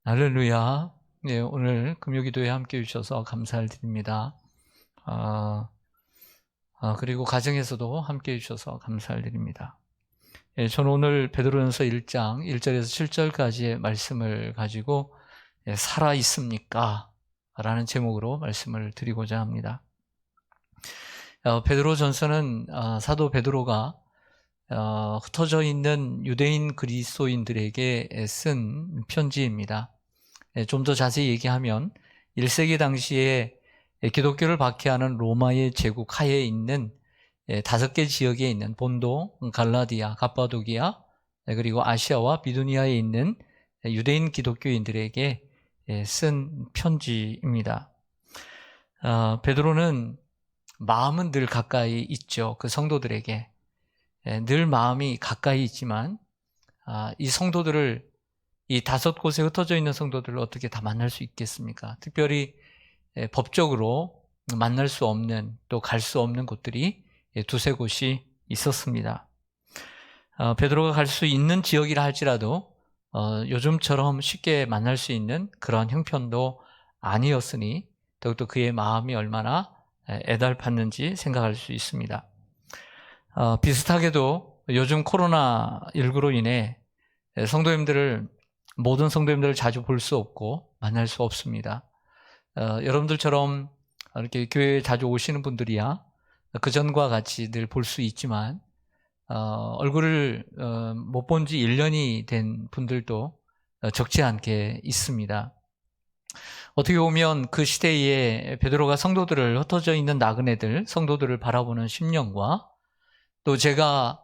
할렐루야. 네, 오늘 금요기도에 함께 해주셔서 감사를 드립니다. 그리고 가정에서도 함께 해주셔서 감사를 드립니다. 저는 오늘 베드로전서 1장 1절에서 7절까지의 말씀을 가지고 살아있습니까? 라는 제목으로 말씀을 드리고자 합니다. 베드로전서는 사도 베드로가 흩어져 있는 유대인 그리스도인들에게 쓴 편지입니다. 좀 더 자세히 얘기하면 1세기 당시에 기독교를 박해하는 로마의 제국 하에 있는 5개 지역에 있는 본도, 갈라디아, 갑바도기아, 그리고 아시아와 비두니아에 있는 유대인 기독교인들에게 쓴 편지입니다. 베드로는 마음은 늘 가까이 있죠. 그 성도들에게. 늘 마음이 가까이 있지만 이 성도들을 이 5곳에 흩어져 있는 성도들을 어떻게 다 만날 수 있겠습니까? 특별히 법적으로 만날 수 없는, 또 갈 수 없는 곳들이 2-3곳이 있었습니다. 베드로가 갈 수 있는 지역이라 할지라도 요즘처럼 쉽게 만날 수 있는 그런 형편도 아니었으니 더욱더 그의 마음이 얼마나 애달팠는지 생각할 수 있습니다. 비슷하게도 요즘 코로나19로 인해 모든 성도님들을 자주 볼 수 없고 만날 수 없습니다. 여러분들처럼 이렇게 교회에 자주 오시는 분들이야 그전과 같이 늘 볼 수 있지만 얼굴을 못 본 지 1년이 된 분들도 적지 않게 있습니다. 어떻게 보면 그 시대에 베드로가 성도들을 흩어져 있는 나그네들, 성도들을 바라보는 심령과 또 제가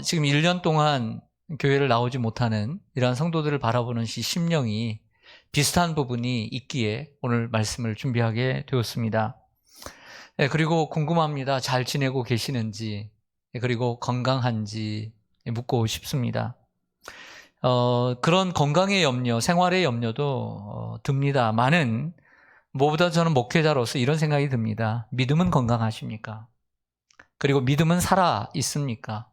지금 1년 동안 교회를 나오지 못하는 이러한 성도들을 바라보는 심령이 비슷한 부분이 있기에 오늘 말씀을 준비하게 되었습니다. 그리고 궁금합니다. 잘 지내고 계시는지, 그리고 건강한지 묻고 싶습니다. 그런 건강의 염려, 생활의 염려도 듭니다. 무엇보다 저는 목회자로서 이런 생각이 듭니다. 믿음은 건강하십니까? 그리고 믿음은 살아 있습니까?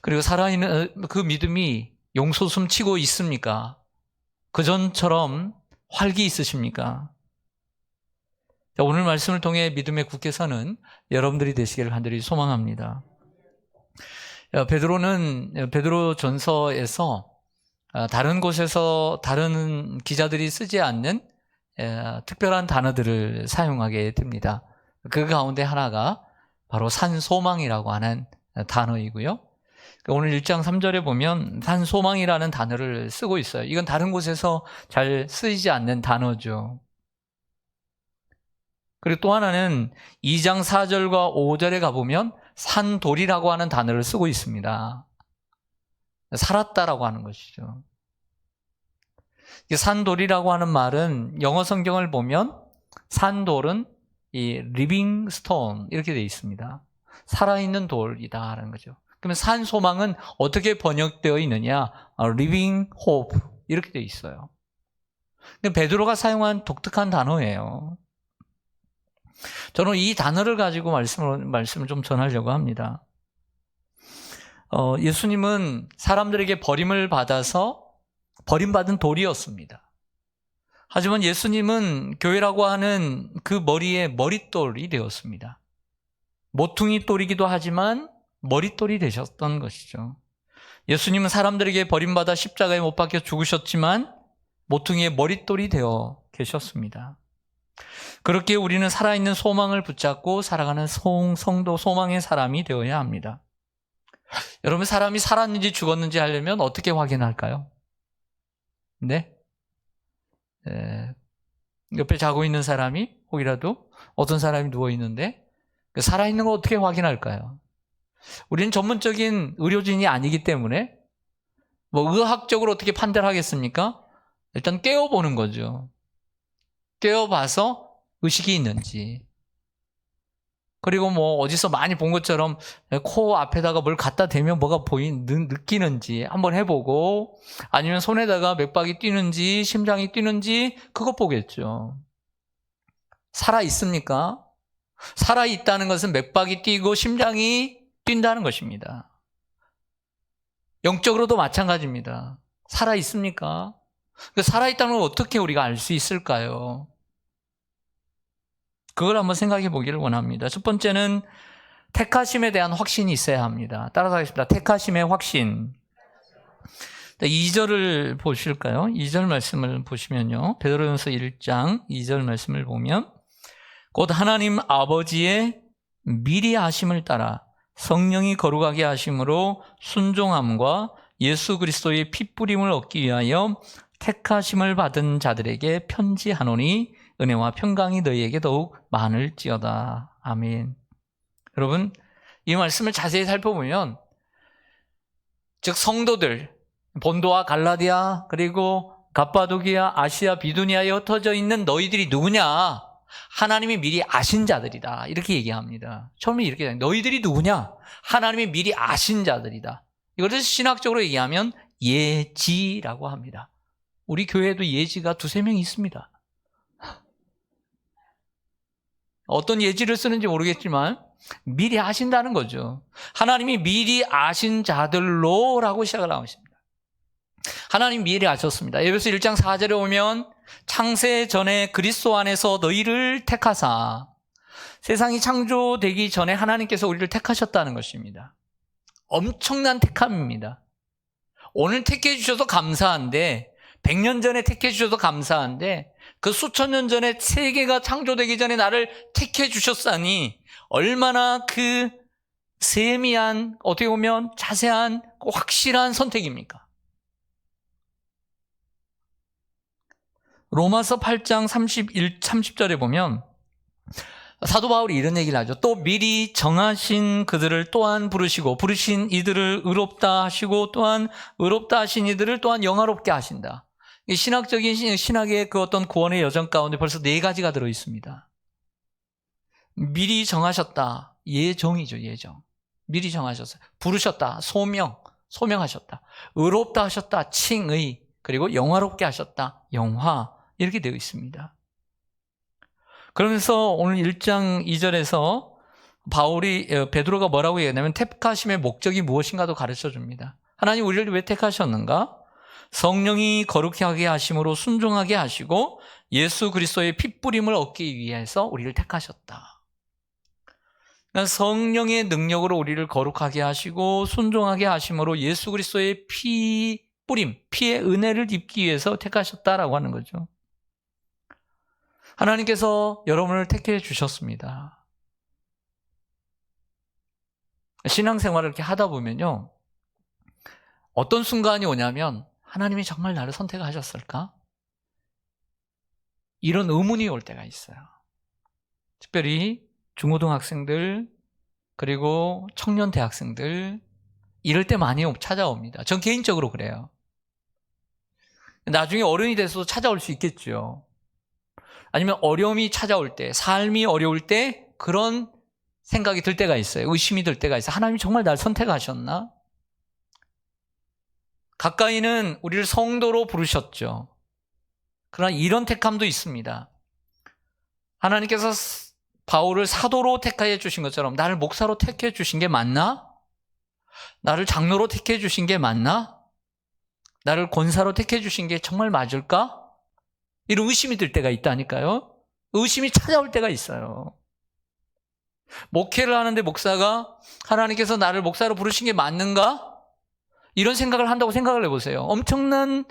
그리고 살아있는 그 믿음이 용솟음 치고 있습니까? 그전처럼 활기 있으십니까? 오늘 말씀을 통해 믿음에 굳게 서는 여러분들이 되시기를 간절히 소망합니다. 베드로전서에서 다른 곳에서 다른 기자들이 쓰지 않는 특별한 단어들을 사용하게 됩니다. 그 가운데 하나가 바로 산소망이라고 하는 단어이고요. 오늘 1장 3절에 보면 산소망이라는 단어를 쓰고 있어요. 이건 다른 곳에서 잘 쓰이지 않는 단어죠. 그리고 또 하나는 2장 4절과 5절에 가보면 산돌이라고 하는 단어를 쓰고 있습니다. 살았다라고 하는 것이죠. 산돌이라고 하는 말은 영어 성경을 보면 산돌은 이 living stone 이렇게 되어 있습니다. 살아있는 돌이다라는 거죠. 그러면 산소망은 어떻게 번역되어 있느냐? living hope 이렇게 되어 있어요. 베드로가 사용한 독특한 단어예요. 저는 이 단어를 가지고 말씀을 좀 전하려고 합니다. 예수님은 사람들에게 버림을 받아서 버림받은 돌이었습니다. 하지만 예수님은 교회라고 하는 그 머리에 머릿돌이 되었습니다. 모퉁이 돌이기도 하지만 머릿돌이 되셨던 것이죠. 예수님은 사람들에게 버림받아 십자가에 못 박혀 죽으셨지만 모퉁이의 머릿돌이 되어 계셨습니다. 그렇게 우리는 살아있는 소망을 붙잡고 살아가는 성도 소망의 사람이 되어야 합니다. 여러분, 사람이 살았는지 죽었는지 하려면 어떻게 확인할까요? 네? 옆에 자고 있는 사람이 혹이라도 어떤 사람이 누워있는데 살아있는 거 어떻게 확인할까요? 우리는 전문적인 의료진이 아니기 때문에 의학적으로 어떻게 판단하겠습니까? 일단 깨워보는 거죠. 깨워봐서 의식이 있는지, 그리고 어디서 많이 본 것처럼 코 앞에다가 뭘 갖다 대면 뭐가 느끼는지 한번 해보고, 아니면 손에다가 맥박이 뛰는지 심장이 뛰는지 그것 보겠죠. 살아있습니까? 살아있다는 것은 맥박이 뛰고 심장이 뛴다는 것입니다. 영적으로도 마찬가지입니다. 살아있습니까? 살아있다는 걸 어떻게 우리가 알 수 있을까요? 그걸 한번 생각해 보기를 원합니다. 첫 번째는 택하심에 대한 확신이 있어야 합니다. 따라서 하겠습니다. 택하심의 확신. 2절을 보실까요? 2절 말씀을 보시면요. 베드로전서 1장 2절 말씀을 보면 곧 하나님 아버지의 미리 하심을 따라 성령이 거룩하게 하심으로 순종함과 예수 그리스도의 핏부림을 얻기 위하여 택하심을 받은 자들에게 편지하노니 은혜와 평강이 너희에게 더욱 많을지어다. 아멘. 여러분, 이 말씀을 자세히 살펴보면 즉 성도들, 본도와 갈라디아 그리고 갑바도기아, 아시아, 비두니아에 흩어져 있는 너희들이 누구냐? 하나님이 미리 아신 자들이다. 이렇게 얘기합니다. 처음에 이렇게 해요. 너희들이 누구냐? 하나님이 미리 아신 자들이다. 이것을 신학적으로 얘기하면 예지라고 합니다. 우리 교회에도 예지가 두세 명이 있습니다. 어떤 예지를 쓰는지 모르겠지만 미리 아신다는 거죠. 하나님이 미리 아신 자들로라고 시작을 하고 있습니다. 하나님 미리 아셨습니다. 에베소 1장 4절에 오면 창세 전에 그리스도 안에서 너희를 택하사, 세상이 창조되기 전에 하나님께서 우리를 택하셨다는 것입니다. 엄청난 택함입니다. 오늘 택해 주셔서 감사한데, 100년 전에 택해 주셔서 감사한데, 그 수천 년 전에 세계가 창조되기 전에 나를 택해 주셨사니 얼마나 그 세미한, 어떻게 보면 자세한, 확실한 선택입니까? 로마서 8장 30절에 보면 사도 바울이 이런 얘기를 하죠. 또 미리 정하신 그들을 또한 부르시고 부르신 이들을 의롭다 하시고 또한 의롭다 하신 이들을 또한 영화롭게 하신다. 신학적인 신학의 그 어떤 구원의 여정 가운데 벌써 4가지가 들어 있습니다. 미리 정하셨다. 예정이죠, 예정. 미리 정하셨어요. 부르셨다. 소명하셨다. 의롭다 하셨다. 칭의. 그리고 영화롭게 하셨다. 영화. 이렇게 되어 있습니다. 그러면서 오늘 1장 2절에서 베드로가 뭐라고 얘기하냐면 택하심의 목적이 무엇인가도 가르쳐 줍니다. 하나님 우리를 왜 택하셨는가? 성령이 거룩하게 하심으로 순종하게 하시고 예수 그리스도의 핏부림을 얻기 위해서 우리를 택하셨다. 그러니까 성령의 능력으로 우리를 거룩하게 하시고 순종하게 하심으로 예수 그리스도의 핏부림, 피의 은혜를 입기 위해서 택하셨다라고 하는 거죠. 하나님께서 여러분을 택해 주셨습니다. 신앙생활을 이렇게 하다 보면요, 어떤 순간이 오냐면 하나님이 정말 나를 선택하셨을까? 이런 의문이 올 때가 있어요. 특별히 중고등학생들 그리고 청년 대학생들 이럴 때 많이 찾아옵니다. 전 개인적으로 그래요. 나중에 어른이 돼서도 찾아올 수 있겠죠. 아니면 어려움이 찾아올 때, 삶이 어려울 때 그런 생각이 들 때가 있어요. 의심이 들 때가 있어요. 하나님이 정말 날 선택하셨나? 가까이는 우리를 성도로 부르셨죠. 그러나 이런 택함도 있습니다. 하나님께서 바울을 사도로 택하여 주신 것처럼 나를 목사로 택해 주신 게 맞나? 나를 장로로 택해 주신 게 맞나? 나를 권사로 택해 주신 게 정말 맞을까? 이런 의심이 들 때가 있다니까요. 의심이 찾아올 때가 있어요. 목회를 하는데 목사가 하나님께서 나를 목사로 부르신 게 맞는가? 이런 생각을 한다고 생각을 해보세요. 엄청난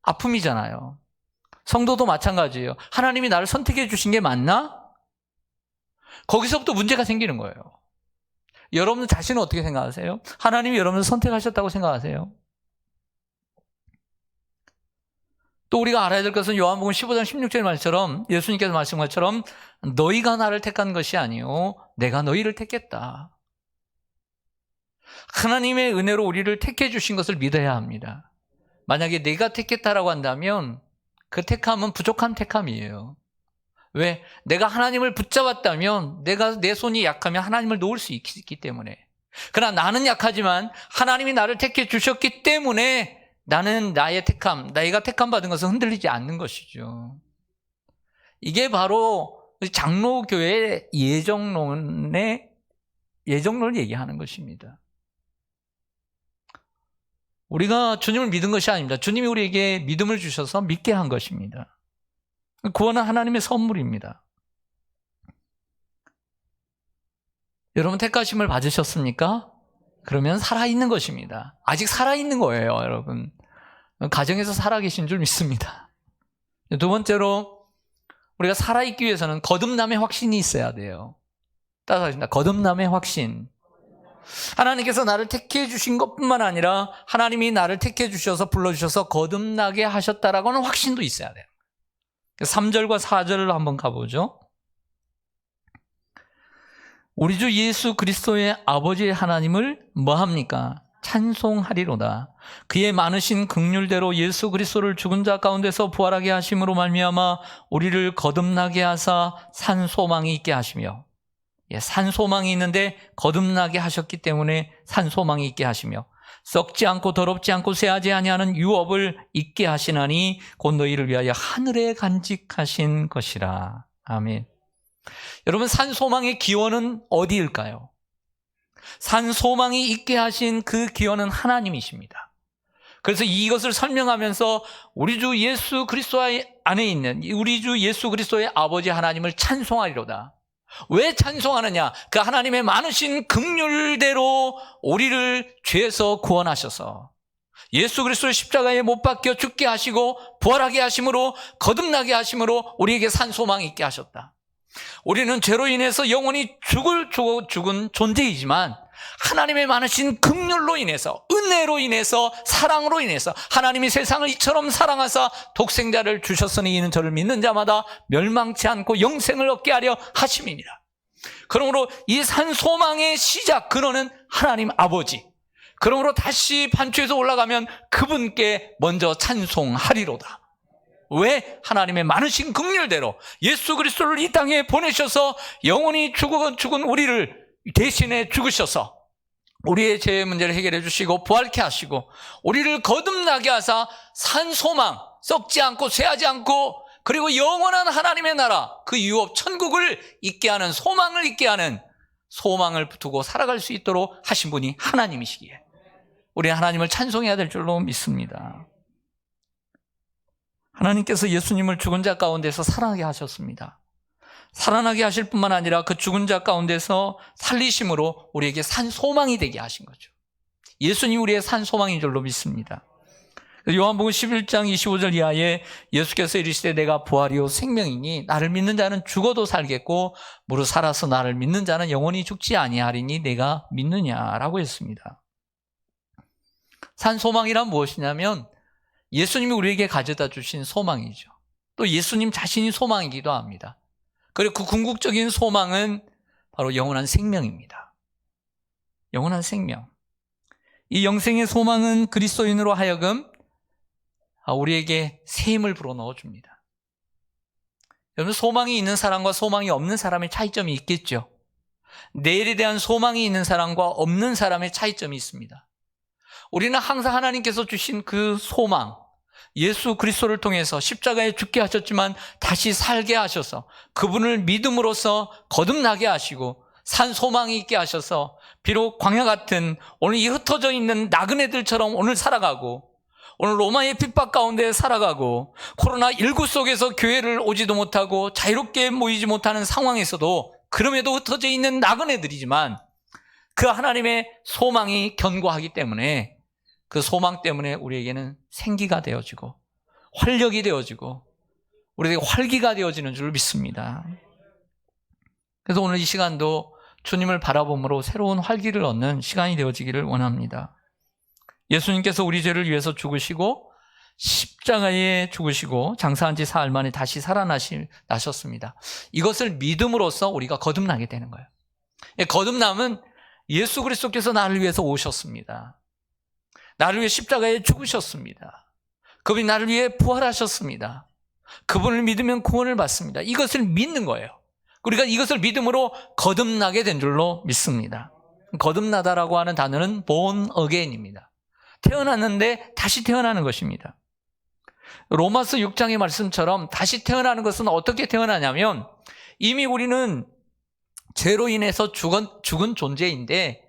아픔이잖아요. 성도도 마찬가지예요. 하나님이 나를 선택해 주신 게 맞나? 거기서부터 문제가 생기는 거예요. 여러분 자신은 어떻게 생각하세요? 하나님이 여러분을 선택하셨다고 생각하세요? 또 우리가 알아야 될 것은 요한복음 15장 16절 말처럼 예수님께서 말씀한 것처럼 너희가 나를 택한 것이 아니요 내가 너희를 택했다. 하나님의 은혜로 우리를 택해 주신 것을 믿어야 합니다. 만약에 내가 택했다라고 한다면 그 택함은 부족한 택함이에요. 왜? 내가 하나님을 붙잡았다면 내 손이 약하면 하나님을 놓을 수 있기 때문에. 그러나 나는 약하지만 하나님이 나를 택해 주셨기 때문에 나는 나의 택함, 내가 택함 받은 것은 흔들리지 않는 것이죠. 이게 바로 장로교회의 예정론을 얘기하는 것입니다. 우리가 주님을 믿은 것이 아닙니다. 주님이 우리에게 믿음을 주셔서 믿게 한 것입니다. 구원은 하나님의 선물입니다. 여러분 택하심을 받으셨습니까? 그러면 살아있는 것입니다. 아직 살아있는 거예요, 여러분. 가정에서 살아계신 줄 믿습니다. 두 번째로 우리가 살아있기 위해서는 거듭남의 확신이 있어야 돼요. 따라하겠습니다. 거듭남의 확신. 하나님께서 나를 택해 주신 것뿐만 아니라 하나님이 나를 택해 주셔서 불러주셔서 거듭나게 하셨다라고는 확신도 있어야 돼요. 3절과 4절을 한번 가보죠. 우리 주 예수 그리스도의 아버지 하나님을 뭐합니까? 찬송하리로다. 그의 많으신 긍휼대로 예수 그리스도를 죽은 자 가운데서 부활하게 하심으로 말미암아 우리를 거듭나게 하사 산 소망이 있게 하시며, 산 소망이 있는데 거듭나게 하셨기 때문에 산 소망이 있게 하시며, 썩지 않고 더럽지 않고 쇠하지 아니하는 유업을 있게 하시나니 곧 너희를 위하여 하늘에 간직하신 것이라. 아멘. 여러분, 산 소망의 기원은 어디일까요? 산 소망이 있게 하신 그 기원은 하나님이십니다. 그래서 이것을 설명하면서 우리 주 예수 그리스도 안에 있는 우리 주 예수 그리스도의 아버지 하나님을 찬송하리로다. 왜 찬송하느냐? 그 하나님의 많으신 긍휼대로 우리를 죄에서 구원하셔서 예수 그리스도의 십자가에 못 박혀 죽게 하시고 부활하게 하심으로 거듭나게 하심으로 우리에게 산 소망이 있게 하셨다. 우리는 죄로 인해서 영원히 죽은 존재이지만 하나님의 많으신 긍휼로 인해서, 은혜로 인해서, 사랑으로 인해서 하나님이 세상을 이처럼 사랑하사 독생자를 주셨으니 이는 저를 믿는 자마다 멸망치 않고 영생을 얻게 하려 하심이니라. 그러므로 이 산 소망의 시작 근원은 하나님 아버지. 그러므로 다시 반추에서 올라가면 그분께 먼저 찬송하리로다. 왜? 하나님의 많으신 긍휼대로 예수 그리스도를 이 땅에 보내셔서 영원히 죽은 우리를 대신에 죽으셔서 우리의 죄의 문제를 해결해 주시고 부활케 하시고 우리를 거듭나게 하사 산 소망, 썩지 않고 쇠하지 않고 그리고 영원한 하나님의 나라, 그 유업 천국을 있게 하는, 소망을 있게 하는, 소망을 두고 살아갈 수 있도록 하신 분이 하나님이시기에 우리는 하나님을 찬송해야 될 줄로 믿습니다. 하나님께서 예수님을 죽은 자 가운데서 살아나게 하셨습니다. 살아나게 하실 뿐만 아니라 그 죽은 자 가운데서 살리심으로 우리에게 산 소망이 되게 하신 거죠. 예수님이 우리의 산 소망인 줄로 믿습니다. 요한복음 11장 25절 이하에 예수께서 이르시되 내가 부활이요 생명이니 나를 믿는 자는 죽어도 살겠고 무릇 살아서 나를 믿는 자는 영원히 죽지 아니하리니 내가 믿느냐라고 했습니다. 산 소망이란 무엇이냐면 예수님이 우리에게 가져다 주신 소망이죠. 또 예수님 자신이 소망이기도 합니다. 그리고 그 궁극적인 소망은 바로 영원한 생명입니다. 영원한 생명. 이 영생의 소망은 그리스도인으로 하여금 우리에게 새 힘을 불어넣어 줍니다. 여러분, 소망이 있는 사람과 소망이 없는 사람의 차이점이 있겠죠. 내일에 대한 소망이 있는 사람과 없는 사람의 차이점이 있습니다. 우리는 항상 하나님께서 주신 그 소망, 예수 그리스도를 통해서 십자가에 죽게 하셨지만 다시 살게 하셔서 그분을 믿음으로써 거듭나게 하시고 산 소망이 있게 하셔서 비록 광야 같은 오늘 이 흩어져 있는 나그네들처럼 오늘 살아가고 오늘 로마의 핍박 가운데 살아가고 코로나19 속에서 교회를 오지도 못하고 자유롭게 모이지 못하는 상황에서도 그럼에도 흩어져 있는 나그네들이지만 그 하나님의 소망이 견고하기 때문에 그 소망 때문에 우리에게는 생기가 되어지고 활력이 되어지고 우리에게 활기가 되어지는 줄 믿습니다. 그래서 오늘 이 시간도 주님을 바라봄으로 새로운 활기를 얻는 시간이 되어지기를 원합니다. 예수님께서 우리 죄를 위해서 죽으시고 십자가에 죽으시고 장사한 지 사흘 만에 다시 살아나셨습니다. 이것을 믿음으로써 우리가 거듭나게 되는 거예요. 거듭남은 예수 그리스도께서 나를 위해서 오셨습니다. 나를 위해 십자가에 죽으셨습니다. 그분이 나를 위해 부활하셨습니다. 그분을 믿으면 구원을 받습니다. 이것을 믿는 거예요. 우리가 이것을 믿음으로 거듭나게 된 줄로 믿습니다. 거듭나다라고 하는 단어는 born again입니다. 태어났는데 다시 태어나는 것입니다. 로마서 6장의 말씀처럼 다시 태어나는 것은 어떻게 태어나냐면 이미 우리는 죄로 인해서 죽은 존재인데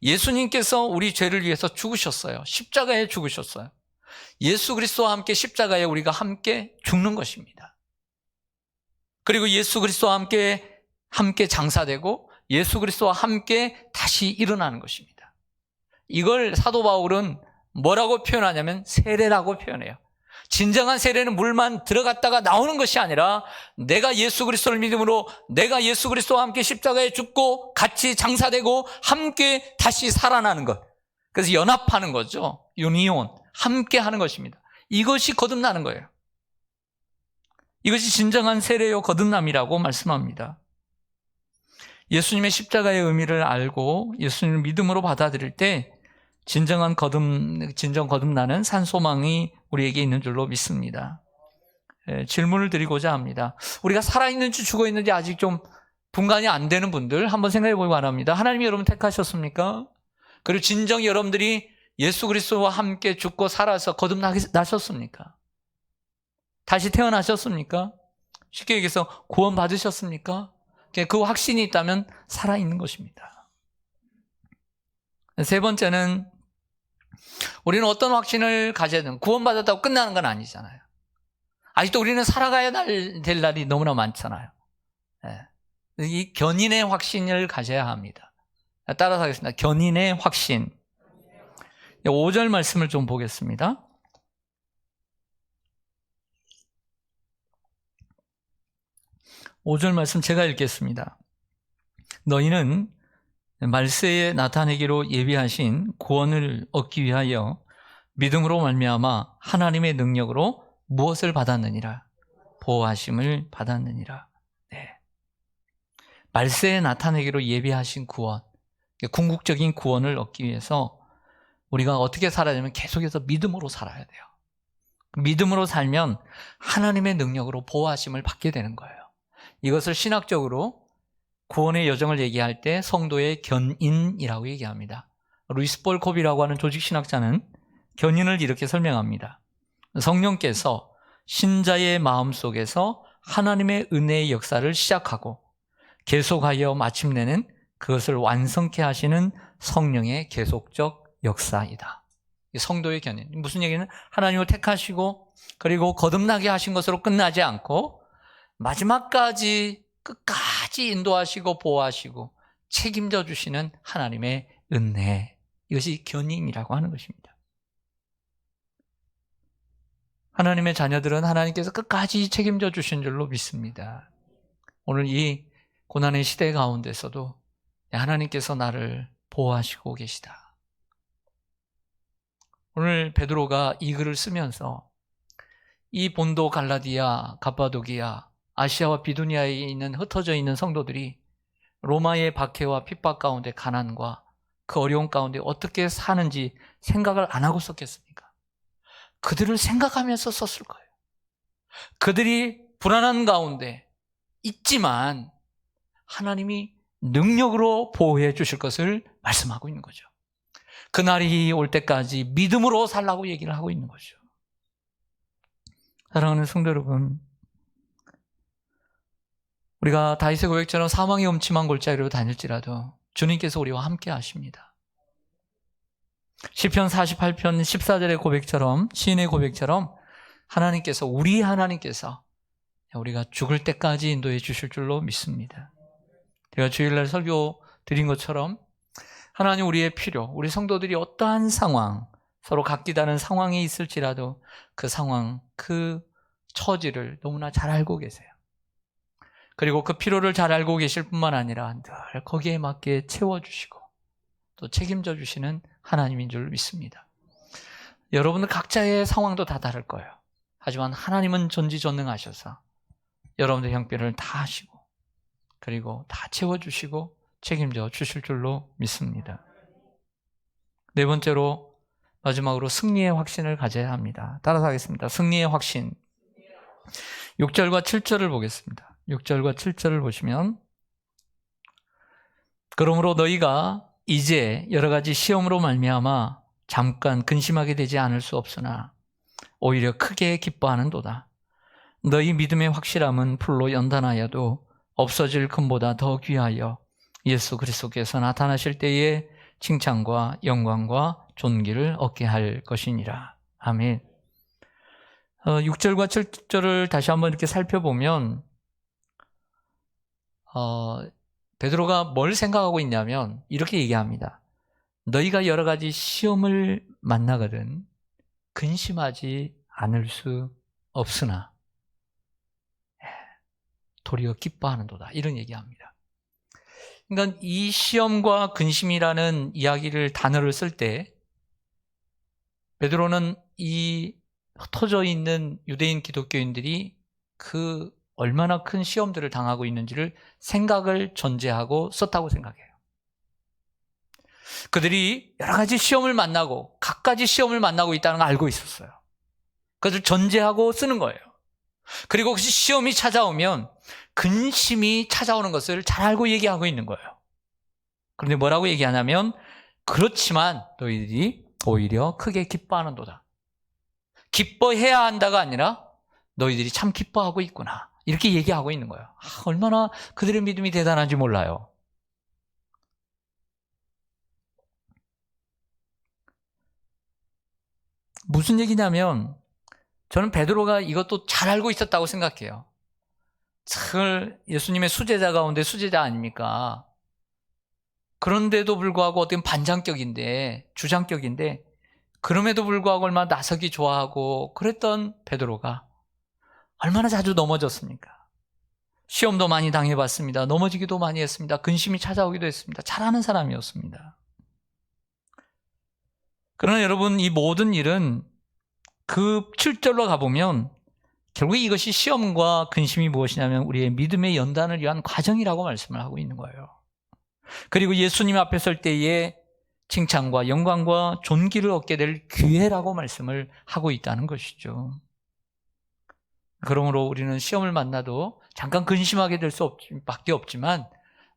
예수님께서 우리 죄를 위해서 죽으셨어요. 십자가에 죽으셨어요. 예수 그리스도와 함께 십자가에 우리가 함께 죽는 것입니다. 그리고 예수 그리스도와 함께 장사되고 예수 그리스도와 함께 다시 일어나는 것입니다. 이걸 사도 바울은 뭐라고 표현하냐면 세례라고 표현해요. 진정한 세례는 물만 들어갔다가 나오는 것이 아니라 내가 예수 그리스도를 믿음으로 내가 예수 그리스도와 함께 십자가에 죽고 같이 장사되고 함께 다시 살아나는 것. 그래서 연합하는 거죠. 유니온, 함께 하는 것입니다. 이것이 거듭나는 거예요. 이것이 진정한 세례요 거듭남이라고 말씀합니다. 예수님의 십자가의 의미를 알고 예수님을 믿음으로 받아들일 때 진정 거듭나는 산소망이 우리에게 있는 줄로 믿습니다. 질문을 드리고자 합니다. 우리가 살아있는지 죽어있는지 아직 좀 분간이 안 되는 분들 한번 생각해 보기 바랍니다. 하나님이 여러분 택하셨습니까? 그리고 진정 여러분들이 예수 그리스도와 함께 죽고 살아서 거듭나셨습니까? 다시 태어나셨습니까? 쉽게 얘기해서 구원 받으셨습니까? 그 확신이 있다면 살아있는 것입니다. 세 번째는 우리는 어떤 확신을 가져야든 구원받았다고 끝나는 건 아니잖아요. 아직도 우리는 살아가야 될 날이 너무나 많잖아요. 이 견인의 확신을 가져야 합니다. 따라서 하겠습니다. 견인의 확신. 5절 말씀을 좀 보겠습니다. 5절 말씀 제가 읽겠습니다. 너희는 말세에 나타내기로 예비하신 구원을 얻기 위하여 믿음으로 말미암아 하나님의 능력으로 무엇을 받았느니라? 보호하심을 받았느니라. 네. 말세에 나타내기로 예비하신 구원, 궁극적인 구원을 얻기 위해서 우리가 어떻게 살아야 되냐면 계속해서 믿음으로 살아야 돼요. 믿음으로 살면 하나님의 능력으로 보호하심을 받게 되는 거예요. 이것을 신학적으로 구원의 여정을 얘기할 때 성도의 견인이라고 얘기합니다. 루이스 볼 콥이라고 하는 조직신학자는 견인을 이렇게 설명합니다. 성령께서 신자의 마음속에서 하나님의 은혜의 역사를 시작하고 계속하여 마침내는 그것을 완성케 하시는 성령의 계속적 역사이다. 성도의 견인. 무슨 얘기는 하나님을 택하시고 그리고 거듭나게 하신 것으로 끝나지 않고 마지막까지 끝까지 인도하시고 보호하시고 책임져 주시는 하나님의 은혜. 이것이 견인이라고 하는 것입니다. 하나님의 자녀들은 하나님께서 끝까지 책임져 주신 줄로 믿습니다. 오늘 이 고난의 시대 가운데서도 하나님께서 나를 보호하시고 계시다. 오늘 베드로가 이 글을 쓰면서 이 본도, 갈라디아, 갑바도기아, 아시아와 비두니아에 있는 흩어져 있는 성도들이 로마의 박해와 핍박 가운데 가난과 그 어려운 가운데 어떻게 사는지 생각을 안 하고 썼겠습니까? 그들을 생각하면서 썼을 거예요. 그들이 불안한 가운데 있지만 하나님이 능력으로 보호해 주실 것을 말씀하고 있는 거죠. 그날이 올 때까지 믿음으로 살라고 얘기를 하고 있는 거죠. 사랑하는 성도 여러분, 우리가 다윗의 고백처럼 사망의 음침한 골짜기로 다닐지라도 주님께서 우리와 함께 하십니다. 시편 48편 14절의 고백처럼, 시인의 고백처럼 우리 하나님께서 우리가 죽을 때까지 인도해 주실 줄로 믿습니다. 제가 주일날 설교 드린 것처럼 하나님 우리의 필요, 우리 성도들이 어떠한 상황, 서로 각기 다른 상황이 있을지라도 그 상황, 그 처지를 너무나 잘 알고 계세요. 그리고 그 필요를 잘 알고 계실 뿐만 아니라 늘 거기에 맞게 채워주시고 또 책임져 주시는 하나님인 줄 믿습니다. 여러분들 각자의 상황도 다 다를 거예요. 하지만 하나님은 전지전능하셔서 여러분들 형편을 다 하시고 그리고 다 채워주시고 책임져 주실 줄로 믿습니다. 네 번째로 마지막으로 승리의 확신을 가져야 합니다. 따라서 하겠습니다. 승리의 확신. 6절과 7절을 보겠습니다. 6절과 7절을 보시면 그러므로 너희가 이제 여러 가지 시험으로 말미암아 잠깐 근심하게 되지 않을 수 없으나 오히려 크게 기뻐하는도다. 너희 믿음의 확실함은 풀로 연단하여도 없어질 금보다 더 귀하여 예수 그리스도께서 나타나실 때에 칭찬과 영광과 존귀를 얻게 할 것이니라. 아멘. 6절과 7절을 다시 한번 이렇게 살펴보면 베드로가 뭘 생각하고 있냐면 이렇게 얘기합니다. 너희가 여러 가지 시험을 만나거든 근심하지 않을 수 없으나 도리어 기뻐하는도다. 이런 얘기합니다. 그러니까 이 시험과 근심이라는 이야기를 단어를 쓸 때 베드로는 이 흩어져 있는 유대인 기독교인들이 그 얼마나 큰 시험들을 당하고 있는지를 생각을 전제하고 썼다고 생각해요. 그들이 여러 가지 시험을 만나고 갖가지 시험을 만나고 있다는 걸 알고 있었어요. 그것을 전제하고 쓰는 거예요. 그리고 혹시 시험이 찾아오면 근심이 찾아오는 것을 잘 알고 얘기하고 있는 거예요. 그런데 뭐라고 얘기하냐면 그렇지만 너희들이 오히려 크게 기뻐하는도다. 기뻐해야 한다가 아니라 너희들이 참 기뻐하고 있구나. 이렇게 얘기하고 있는 거예요. 얼마나 그들의 믿음이 대단한지 몰라요. 무슨 얘기냐면 저는 베드로가 이것도 잘 알고 있었다고 생각해요. 참 예수님의 수제자 가운데 수제자 아닙니까? 그런데도 불구하고 어떤 반장격인데 주장격인데 그럼에도 불구하고 얼마나 나서기 좋아하고 그랬던 베드로가 얼마나 자주 넘어졌습니까? 시험도 많이 당해봤습니다. 넘어지기도 많이 했습니다. 근심이 찾아오기도 했습니다. 잘하는 사람이었습니다. 그러나 여러분 이 모든 일은 그 7절로 가보면 결국 이것이 시험과 근심이 무엇이냐면 우리의 믿음의 연단을 위한 과정이라고 말씀을 하고 있는 거예요. 그리고 예수님 앞에 설 때에 칭찬과 영광과 존귀를 얻게 될 기회라고 말씀을 하고 있다는 것이죠. 그러므로 우리는 시험을 만나도 잠깐 근심하게 될 수밖에 없지만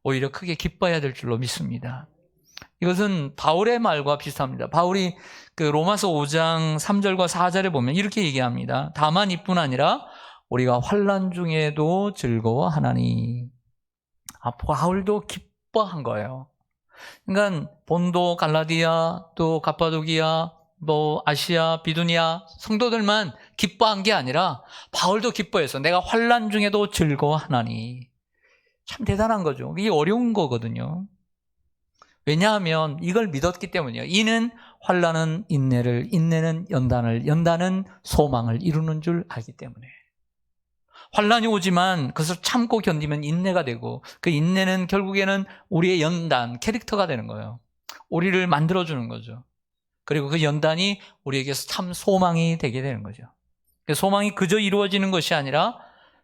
오히려 크게 기뻐해야 될 줄로 믿습니다. 이것은 바울의 말과 비슷합니다. 바울이 그 로마서 5장 3절과 4절에 보면 이렇게 얘기합니다. 다만 이뿐 아니라 우리가 환난 중에도 즐거워하나니. 바울도 기뻐한 거예요. 그러니까 본도, 갈라디아, 또 갑바도기아, 아시아, 비두니아 성도들만 기뻐한 게 아니라 바울도 기뻐해서 내가 환난 중에도 즐거워하나니. 참 대단한 거죠. 이게 어려운 거거든요. 왜냐하면 이걸 믿었기 때문이에요. 이는 환난은 인내를, 인내는 연단을, 연단은 소망을 이루는 줄 알기 때문에. 환난이 오지만 그것을 참고 견디면 인내가 되고 그 인내는 결국에는 우리의 연단, 캐릭터가 되는 거예요. 우리를 만들어주는 거죠. 그리고 그 연단이 우리에게서 참 소망이 되게 되는 거죠. 소망이 그저 이루어지는 것이 아니라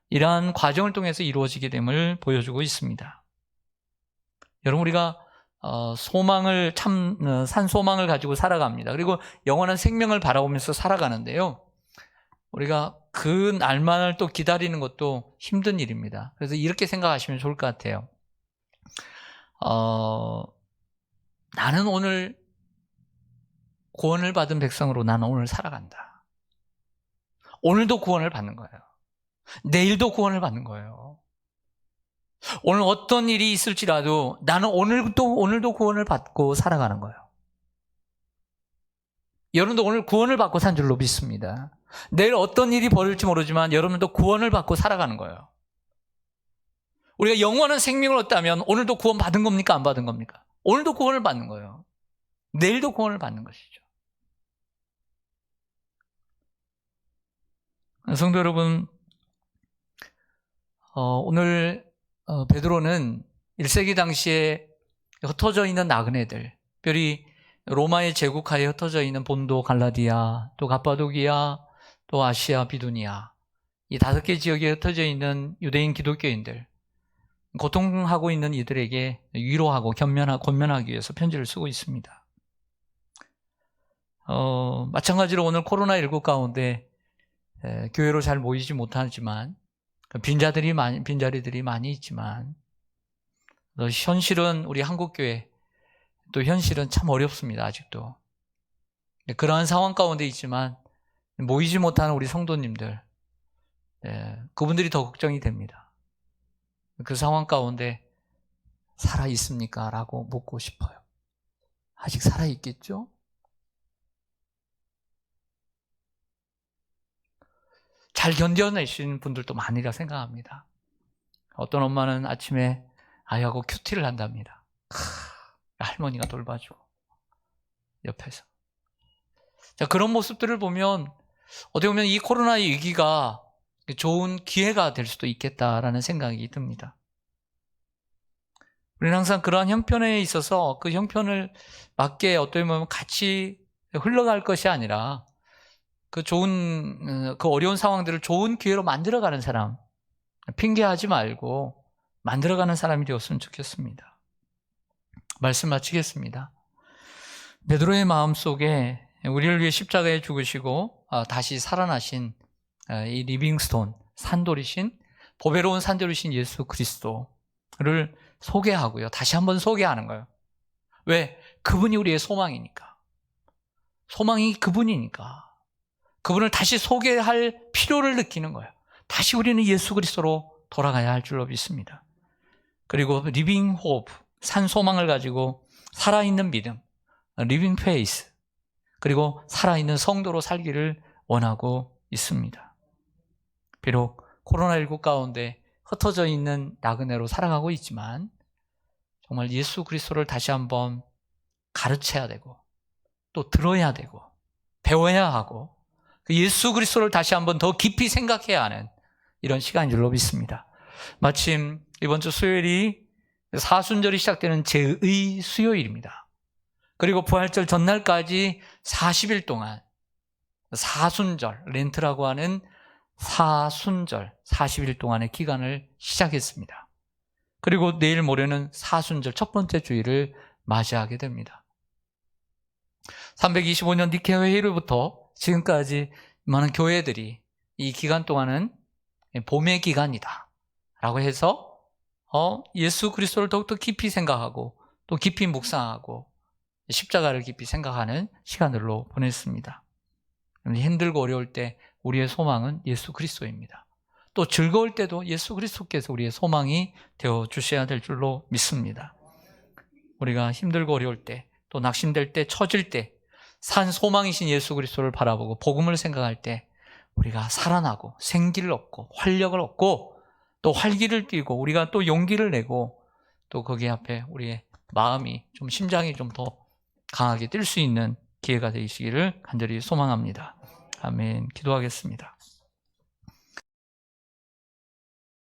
이러한 과정을 통해서 이루어지게 됨을 보여주고 있습니다. 여러분 우리가 소망을 산 소망을 가지고 살아갑니다. 그리고 영원한 생명을 바라보면서 살아가는데요. 우리가 그 날만을 또 기다리는 것도 힘든 일입니다. 그래서 이렇게 생각하시면 좋을 것 같아요. 나는 오늘 구원을 받은 백성으로 나는 오늘 살아간다. 오늘도 구원을 받는 거예요. 내일도 구원을 받는 거예요. 오늘 어떤 일이 있을지라도 나는 오늘도 구원을 받고 살아가는 거예요. 여러분도 오늘 구원을 받고 산 줄로 믿습니다. 내일 어떤 일이 벌어질지 모르지만 여러분도 구원을 받고 살아가는 거예요. 우리가 영원한 생명을 얻다면 오늘도 구원 받은 겁니까? 안 받은 겁니까? 오늘도 구원을 받는 거예요. 내일도 구원을 받는 것이죠. 성도 여러분, 오늘 베드로는 1세기 당시에 흩어져 있는 나그네들, 특별히 로마의 제국하에 흩어져 있는 본도, 갈라디아, 또 갑바도기아, 또 아시아, 비두니아 이 5개 지역에 흩어져 있는 유대인 기독교인들, 고통하고 있는 이들에게 위로하고 권면하기 위해서 편지를 쓰고 있습니다. 마찬가지로 오늘 코로나19 가운데 교회로 잘 모이지 못하지만 빈자리들이 많이 있지만 현실은 우리 한국교회 또 현실은 참 어렵습니다. 아직도 그러한 상황 가운데 있지만 모이지 못하는 우리 성도님들 그분들이 더 걱정이 됩니다. 그 상황 가운데 살아 있습니까? 라고 묻고 싶어요. 아직 살아있겠죠? 잘 견뎌내시는 분들도 많으리라 생각합니다. 어떤 엄마는 아침에 아이하고 큐티를 한답니다. 할머니가 돌봐주고 옆에서. 자, 그런 모습들을 보면 어떻게 보면 이 코로나 위기가 좋은 기회가 될 수도 있겠다라는 생각이 듭니다. 우리는 항상 그러한 형편에 있어서 그 형편을 맞게 어떻게 보면 같이 흘러갈 것이 아니라 그 어려운 상황들을 좋은 기회로 만들어가는 사람, 핑계하지 말고 만들어가는 사람이 되었으면 좋겠습니다. 말씀 마치겠습니다. 베드로의 마음속에 우리를 위해 십자가에 죽으시고 다시 살아나신 이 리빙스톤, 산돌이신, 보배로운 산돌이신 예수 그리스도를 소개하고요. 다시 한번 소개하는 거예요. 왜? 그분이 우리의 소망이니까. 소망이 그분이니까. 그분을 다시 소개할 필요를 느끼는 거예요. 다시 우리는 예수 그리스도로 돌아가야 할 줄로 믿습니다. 그리고 리빙 호프, 산 소망을 가지고 살아있는 믿음, 리빙 페이스, 그리고 살아있는 성도로 살기를 원하고 있습니다. 비록 코로나19 가운데 흩어져 있는 나그네로 살아가고 있지만 정말 예수 그리스도를 다시 한번 가르쳐야 되고 또 들어야 되고 배워야 하고 그 예수 그리스도를 다시 한번 더 깊이 생각해야 하는 이런 시간인 줄로 믿습니다. 마침 이번 주 수요일이 사순절이 시작되는 제2 수요일입니다. 그리고 부활절 전날까지 40일 동안 사순절, 렌트라고 하는 사순절 40일 동안의 기간을 시작했습니다. 그리고 내일 모레는 사순절 첫 번째 주일을 맞이하게 됩니다. 325년 니케 회의로부터 지금까지 많은 교회들이 이 기간 동안은 봄의 기간이다 라고 해서 예수 그리스도를 더욱더 깊이 생각하고 또 깊이 묵상하고 십자가를 깊이 생각하는 시간들로 보냈습니다. 힘들고 어려울 때 우리의 소망은 예수 그리스도입니다. 또 즐거울 때도 예수 그리스도께서 우리의 소망이 되어 주셔야 될 줄로 믿습니다. 우리가 힘들고 어려울 때, 또 낙심될 때, 처질 때 산 소망이신 예수 그리스도를 바라보고 복음을 생각할 때 우리가 살아나고 생기를 얻고 활력을 얻고 또 활기를 띠고 우리가 또 용기를 내고 또 거기 앞에 우리의 마음이 좀 심장이 좀 더 강하게 뛸 수 있는 기회가 되시기를 간절히 소망합니다. 아멘. 기도하겠습니다.